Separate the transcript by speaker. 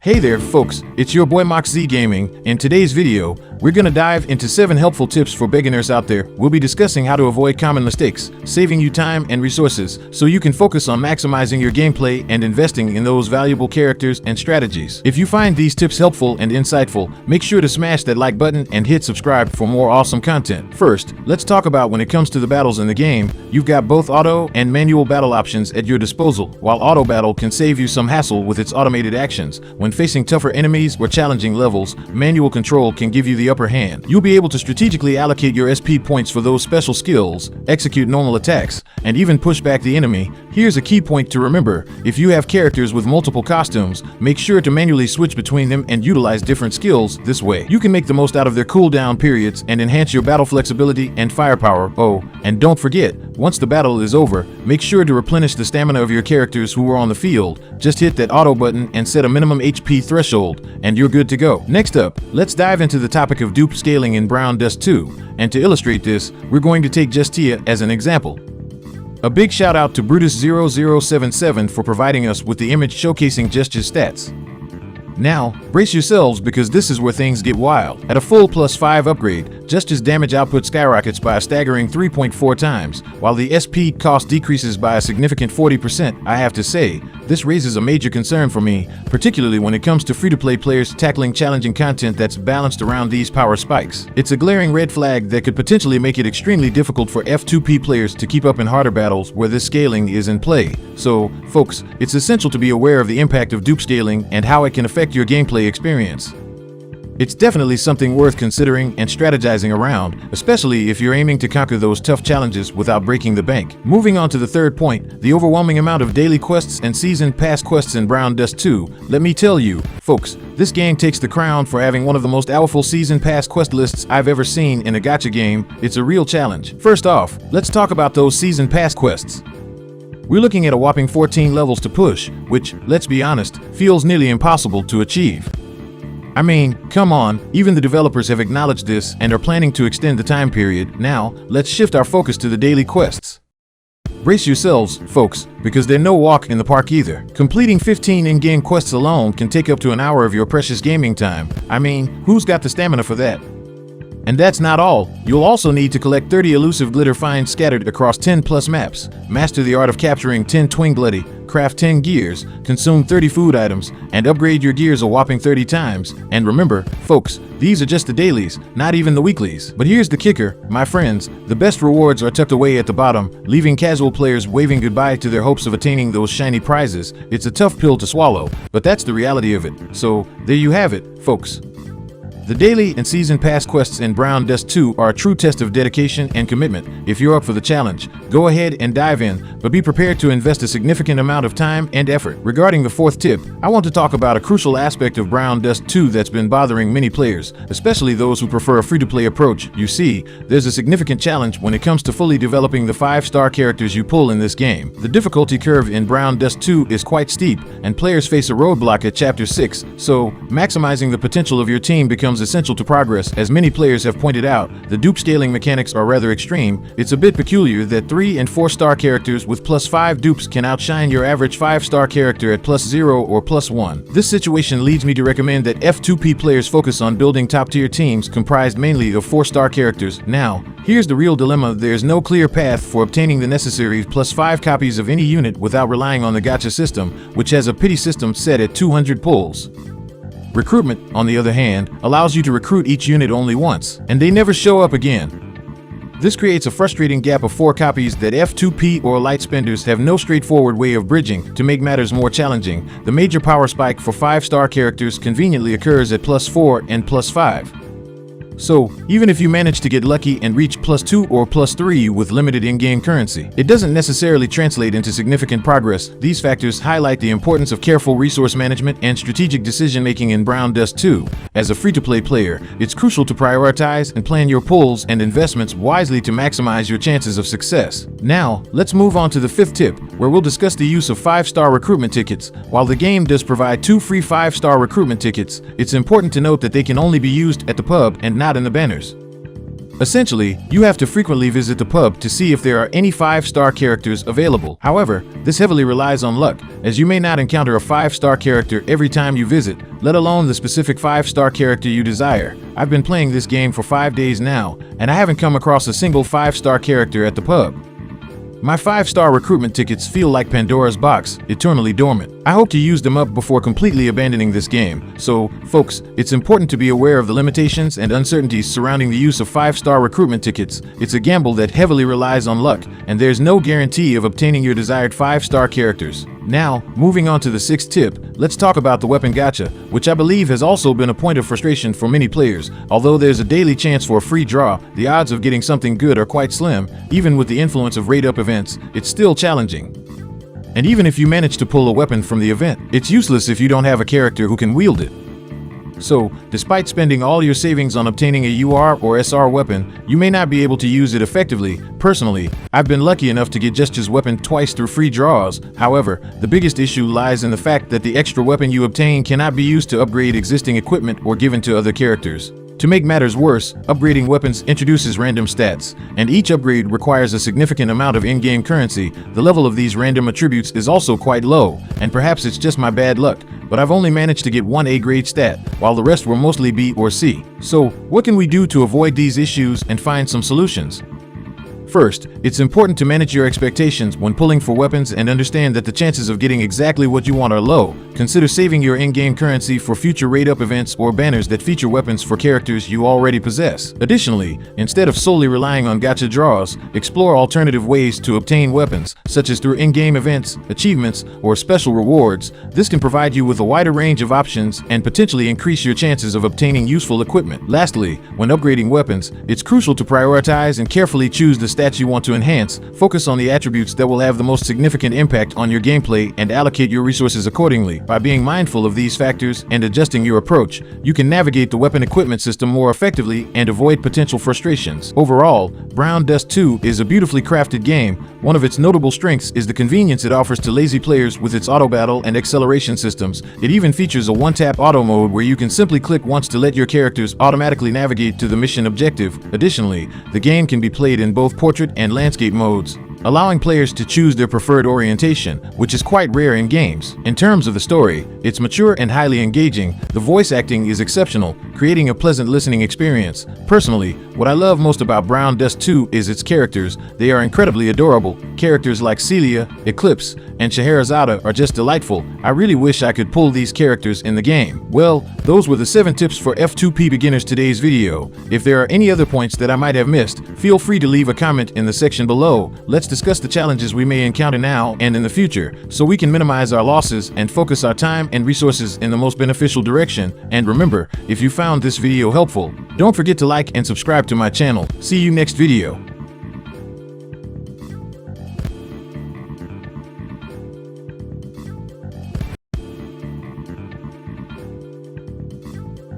Speaker 1: Hey there folks, it's your boy MoxZ Gaming. In today's video, we're gonna dive into 7 helpful tips for beginners out there. We'll be discussing how to avoid common mistakes, saving you time and resources, so you can focus on maximizing your gameplay and investing in those valuable characters and strategies. If you find these tips helpful and insightful, make sure to smash that like button and hit subscribe for more awesome content. First, let's talk about when it comes to the battles in the game. You've got both auto and manual battle options at your disposal. While auto battle can save you some hassle with its automated actions, when facing tougher enemies or challenging levels, manual control can give you the upper hand. You'll be able to strategically allocate your SP points for those special skills, execute normal attacks, and even push back the enemy. Here's a key point to remember: if you have characters with multiple costumes, make sure to manually switch between them and utilize different skills. This way, you can make the most out of their cooldown periods and enhance your battle flexibility and firepower. Oh, and don't forget, once the battle is over, make sure to replenish the stamina of your characters who are on the field. Just hit that auto button and set a minimum HP threshold, and you're good to go. Next up, let's dive into the topic of dupe scaling in Brown Dust 2, and to illustrate this, we're going to take Justia as an example. A big shout out to Brutus0077 for providing us with the image showcasing Justia's stats. Now, brace yourselves because this is where things get wild. At a full +5 upgrade, Justia's damage output skyrockets by a staggering 3.4 times, while the SP cost decreases by a significant 40%. I have to say, this raises a major concern for me, particularly when it comes to free-to-play players tackling challenging content that's balanced around these power spikes. It's a glaring red flag that could potentially make it extremely difficult for F2P players to keep up in harder battles where this scaling is in play. So, folks, it's essential to be aware of the impact of dupe scaling and how it can affect your gameplay experience. It's definitely something worth considering and strategizing around, especially if you're aiming to conquer those tough challenges without breaking the bank. Moving on to the third point, the overwhelming amount of daily quests and season pass quests in Brown Dust 2. Let me tell you, folks, this game takes the crown for having one of the most powerful season pass quest lists I've ever seen in a gacha game. It's a real challenge. First off, let's talk about those season pass quests. We're looking at a whopping 14 levels to push, which, let's be honest, feels nearly impossible to achieve. I mean, come on, even the developers have acknowledged this and are planning to extend the time period. Now, let's shift our focus to the daily quests. Brace yourselves, folks, because they're no walk in the park either. Completing 15 in-game quests alone can take up to an hour of your precious gaming time. I mean, who's got the stamina for that? And that's not all. You'll also need to collect 30 elusive glitter finds scattered across 10+ maps, master the art of capturing 10 twin bloody, craft 10 gears, consume 30 food items, and upgrade your gears a whopping 30 times. And remember, folks, these are just the dailies, not even the weeklies. But here's the kicker, my friends, the best rewards are tucked away at the bottom, leaving casual players waving goodbye to their hopes of attaining those shiny prizes. It's a tough pill to swallow, but that's the reality of it. So, there you have it, folks. The daily and season pass quests in Brown Dust 2 are a true test of dedication and commitment. If you're up for the challenge, go ahead and dive in, but be prepared to invest a significant amount of time and effort. Regarding the fourth tip, I want to talk about a crucial aspect of Brown Dust 2 that's been bothering many players, especially those who prefer a free-to-play approach. You see, there's a significant challenge when it comes to fully developing the 5-star characters you pull in this game. The difficulty curve in Brown Dust 2 is quite steep, and players face a roadblock at Chapter 6, so maximizing the potential of your team becomes essential to progress. As many players have pointed out, the dupe scaling mechanics are rather extreme. It's a bit peculiar that 3 and 4-star characters with +5 dupes can outshine your average 5-star character at +0 or +1. This situation leads me to recommend that F2P players focus on building top-tier teams comprised mainly of 4-star characters. Now, here's the real dilemma: there's no clear path for obtaining the necessary +5 copies of any unit without relying on the gacha system, which has a pity system set at 200 pulls. Recruitment, on the other hand, allows you to recruit each unit only once, and they never show up again. This creates a frustrating gap of 4 copies that F2P or light spenders have no straightforward way of bridging. To make matters more challenging, the major power spike for 5-star characters conveniently occurs at +4 and +5. So, even if you manage to get lucky and reach +2 or +3 with limited in-game currency, it doesn't necessarily translate into significant progress. These factors highlight the importance of careful resource management and strategic decision-making in Brown Dust 2. As a free-to-play player, it's crucial to prioritize and plan your pulls and investments wisely to maximize your chances of success. Now, let's move on to the fifth tip, where we'll discuss the use of 5-star recruitment tickets. While the game does provide 2 free 5-star recruitment tickets, it's important to note that they can only be used at the pub and not in the banners. Essentially, you have to frequently visit the pub to see if there are any 5-star characters available. However, this heavily relies on luck, as you may not encounter a 5-star character every time you visit, let alone the specific 5-star character you desire. I've been playing this game for 5 days now, and I haven't come across a single 5-star character at the pub. My 5-star recruitment tickets feel like Pandora's box, eternally dormant. I hope to use them up before completely abandoning this game. So, folks, it's important to be aware of the limitations and uncertainties surrounding the use of 5-star recruitment tickets. It's a gamble that heavily relies on luck, and there's no guarantee of obtaining your desired 5-star characters. Now, moving on to the 6th tip, let's talk about the weapon gacha, which I believe has also been a point of frustration for many players. Although there's a daily chance for a free draw, the odds of getting something good are quite slim. Even with the influence of rate-up events, it's still challenging. And even if you manage to pull a weapon from the event, it's useless if you don't have a character who can wield it. So, despite spending all your savings on obtaining a UR or SR weapon, you may not be able to use it effectively. Personally, I've been lucky enough to get just his weapon twice through free draws. However, the biggest issue lies in the fact that the extra weapon you obtain cannot be used to upgrade existing equipment or given to other characters. To make matters worse, upgrading weapons introduces random stats, and each upgrade requires a significant amount of in-game currency. The level of these random attributes is also quite low, and perhaps it's just my bad luck, but I've only managed to get one A-grade stat, while the rest were mostly B or C. So, what can we do to avoid these issues and find some solutions? First, it's important to manage your expectations when pulling for weapons and understand that the chances of getting exactly what you want are low. Consider saving your in-game currency for future rate-up events or banners that feature weapons for characters you already possess. Additionally, instead of solely relying on gacha draws, explore alternative ways to obtain weapons, such as through in-game events, achievements, or special rewards. This can provide you with a wider range of options and potentially increase your chances of obtaining useful equipment. Lastly, when upgrading weapons, it's crucial to prioritize and carefully choose the stats you want to enhance. Focus on the attributes that will have the most significant impact on your gameplay and allocate your resources accordingly. By being mindful of these factors and adjusting your approach, you can navigate the weapon equipment system more effectively and avoid potential frustrations. Overall, Brown Dust 2 is a beautifully crafted game. One of its notable strengths is the convenience it offers to lazy players with its auto battle and acceleration systems. It even features a one-tap auto mode where you can simply click once to let your characters automatically navigate to the mission objective. Additionally, the game can be played in both portrait and landscape modes, allowing players to choose their preferred orientation, which is quite rare in games. In terms of the story, it's mature and highly engaging. The voice acting is exceptional, creating a pleasant listening experience. Personally, what I love most about Brown Dust 2 is its characters. They are incredibly adorable. Characters like Celia, Eclipse, and Scheherazade are just delightful. I really wish I could pull these characters in the game. Well, those were the 7 tips for F2P beginners today's video. If there are any other points that I might have missed, feel free to leave a comment in the section below. Let's discuss the challenges we may encounter now and in the future, so we can minimize our losses and focus our time and resources in the most beneficial direction. And remember, if you found this video helpful, don't forget to like and subscribe to my channel. See you next video.